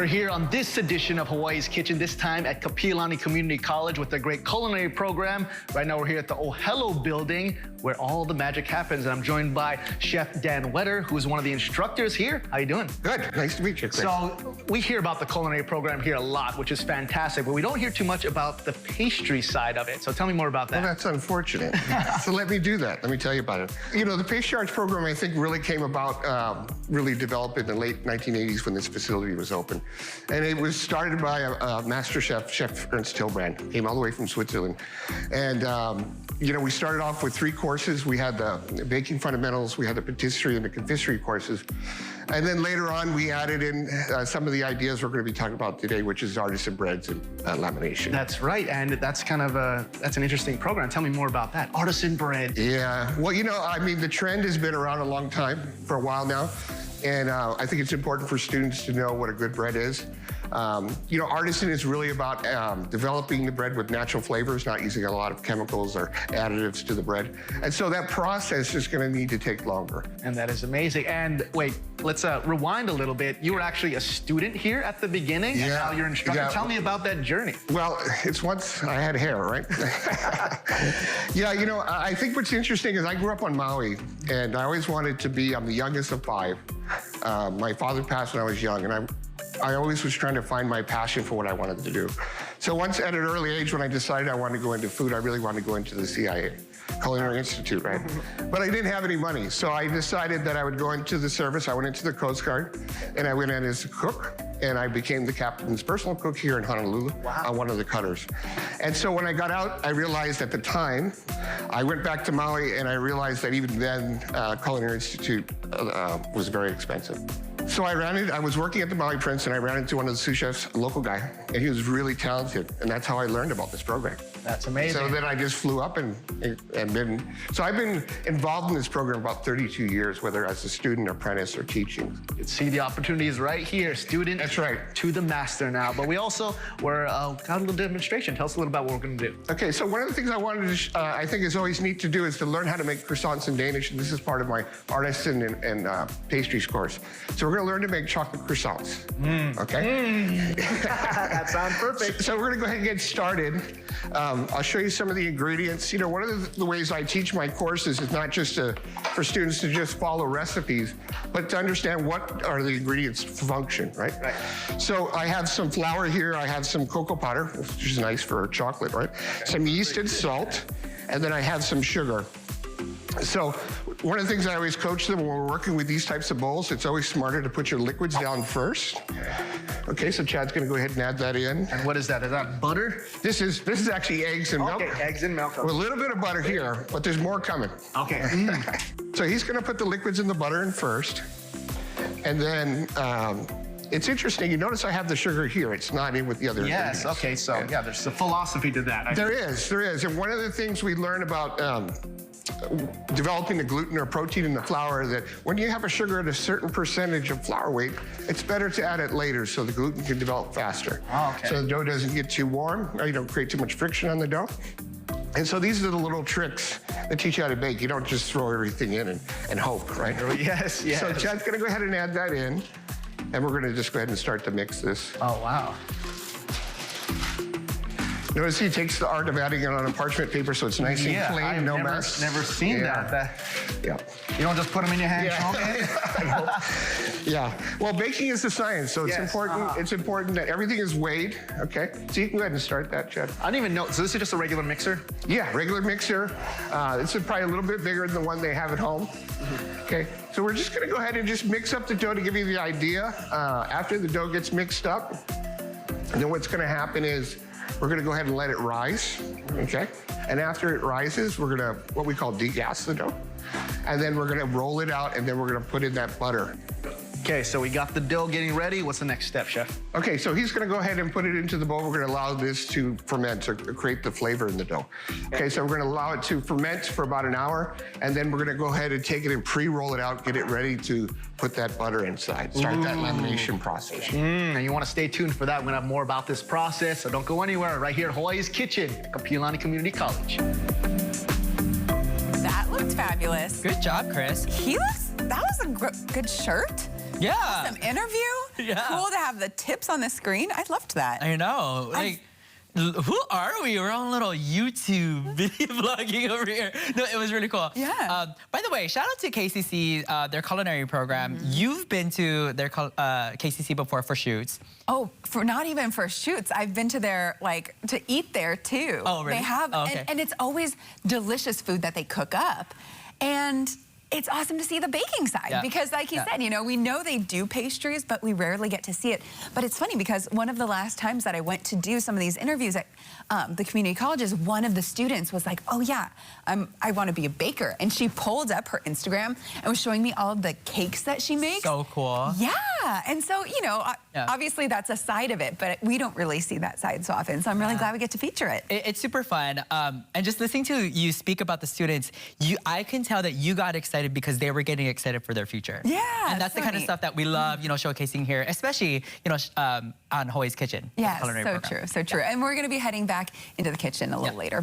here on this edition of Hawaii's Kitchen, this time at Kapi'olani Community College with their great culinary program. Right now we're here at the Ohelo building where all the magic happens. And I'm joined by Chef Dan Wetter, who's one of the instructors here. How you doing? Good, nice to meet you, Chris. So we hear about the culinary program here a lot, which is fantastic, but we don't hear too much about the pastry side of it. So tell me more about that. Well, that's unfortunate. So let me do that. Let me tell you about it. You know, the pastry arts program, I think, really came about, really developed in the late 1980s when this facility was open. And it was started by a master chef, Chef Ernst Hilbrand, came all the way from Switzerland. And, you know, we started off with 3 courses. We had the baking fundamentals, we had the patisserie and the confiserie courses. And then later on, we added in some of the ideas we're going to be talking about today, which is artisan breads and lamination. That's right, and that's kind of that's an interesting program. Tell me more about that. Artisan bread. Yeah, well, you know, I mean, the trend has been around a long time, for a while now. And I think it's important for students to know what a good bread is. You know, artisan is really about developing the bread with natural flavors, not using a lot of chemicals or additives to the bread. And so that process is going to need to take longer. And that is amazing. And wait, let's rewind a little bit. You were actually a student here at the beginning, and now you're an instructor. Yeah. Tell me about that journey. Well, it's once I had hair, right? Yeah, you know, I think what's interesting is I grew up on Maui, and I always wanted to be, I'm the youngest of 5. My father passed when I was young, and I always was trying to find my passion for what I wanted to do. So once at an early age, when I decided I wanted to go into food, I really wanted to go into the CIA, Culinary Institute, right? But I didn't have any money, so I decided that I would go into the service. I went into the Coast Guard, and I went in as a cook, and I became the captain's personal cook here in Honolulu on one of the cutters. And so when I got out, I realized at the time, I went back to Maui, and I realized that even then, Culinary Institute was very expensive. So I was working at the Maui Prince, and I ran into one of the sous chefs, a local guy, and he was really talented, and that's how I learned about this program. That's amazing. So then I just flew up and so I've been involved in this program about 32 years, whether as a student, apprentice, or teaching. You see the opportunities right here, student. That's right. To the master now. But we also got a little demonstration. Tell us a little about what we're going to do. Okay, so one of the things I wanted to, I think is always neat to do is to learn how to make croissants in Danish, and this is part of my artisan and pastries course. So we're going to learn to make chocolate croissants. Okay? That sounds perfect. So we're going to go ahead and get started. I'll show you some of the ingredients. You know, one of the ways I teach my courses is not just for students to just follow recipes, but to understand what are the ingredients function, right? Right. So I have some flour here. I have some cocoa powder, which is nice for chocolate, right? Some yeast and salt, and then I have some sugar. So one of the things I always coach them when we're working with these types of bowls, it's always smarter to put your liquids down first. Okay, so Chad's gonna go ahead and add that in. And what is that? Is that butter? This is actually eggs and milk. Okay, eggs and milk. With a little bit of butter here, but there's more coming. Okay. So he's gonna put the liquids in the butter in first. And then, it's interesting, you notice I have the sugar here. It's not in with the other ingredients. Yes, okay, so yeah, there's a philosophy to that. There is. And one of the things we learn about developing the gluten or protein in the flour is that when you have a sugar at a certain percentage of flour weight, it's better to add it later so the gluten can develop faster. Oh, okay. So the dough doesn't get too warm, or you don't create too much friction on the dough. And so these are the little tricks that teach you how to bake. You don't just throw everything in and hope, right? Yes, yes. So Chad's gonna go ahead and add that in, and we're gonna just go ahead and start to mix this. Oh, wow. Notice he takes the art of adding it on a parchment paper so it's nice and clean, I've no mess. never seen that. Yeah. You don't just put them in your hand. Yeah. Yeah. Well, baking is the science, so it's important. It's important that everything is weighed. Okay. So you can go ahead and start that, Chad. I didn't even know. So this is just a regular mixer? Yeah, regular mixer. This is probably a little bit bigger than the one they have at home. Okay. So we're just gonna go ahead and just mix up the dough to give you the idea. After the dough gets mixed up, and then what's gonna happen is we're gonna go ahead and let it rise, okay? And after it rises, we're gonna, what we call degas the dough. And then we're gonna roll it out, and then we're gonna put in that butter. Okay, so we got the dough getting ready. What's the next step, Chef? Okay, so he's gonna go ahead and put it into the bowl. We're gonna allow this to ferment, to create the flavor in the dough. Okay, so we're gonna allow it to ferment for about an hour, and then we're gonna go ahead and take it and pre-roll it out, get it ready to put that butter inside, start that lamination process. And you wanna stay tuned for that. We're gonna have more about this process, so don't go anywhere. Right here at Hawaii's Kitchen, Kapi'olani Community College. That looked fabulous. Good job, Chris. That was a good shirt. Yeah. Awesome interview. Yeah. Cool to have the tips on the screen. I loved that. I know. Like, who are we? We're on a little YouTube video vlogging over here. No, it was really cool. Yeah. By the way, shout out to KCC, their culinary program. You've been to their KCC before for shoots. Oh, for not even for shoots. I've been to their, like, to eat there too. Oh, really? They have, Oh, okay. and it's always delicious food that they cook up. And it's awesome to see the baking side because like you said, you know, we know they do pastries, but we rarely get to see it. But it's funny because one of the last times that I went to do some of these interviews at the community colleges, one of the students was like, oh yeah, I want to be a baker. And she pulled up her Instagram and was showing me all of the cakes that she makes. So cool. Yeah, and so, you know, obviously that's a side of it, but we don't really see that side so often. So I'm really glad we get to feature it. It's super fun. And just listening to you speak about the students, I can tell that you got excited because they were getting excited for their future. Yeah, and that's the kind of stuff that we love, you know, showcasing here, especially, you know, on Hawaii's Kitchen. Yeah, culinary so program. true, so true. And we're going to be heading back into the kitchen a little later.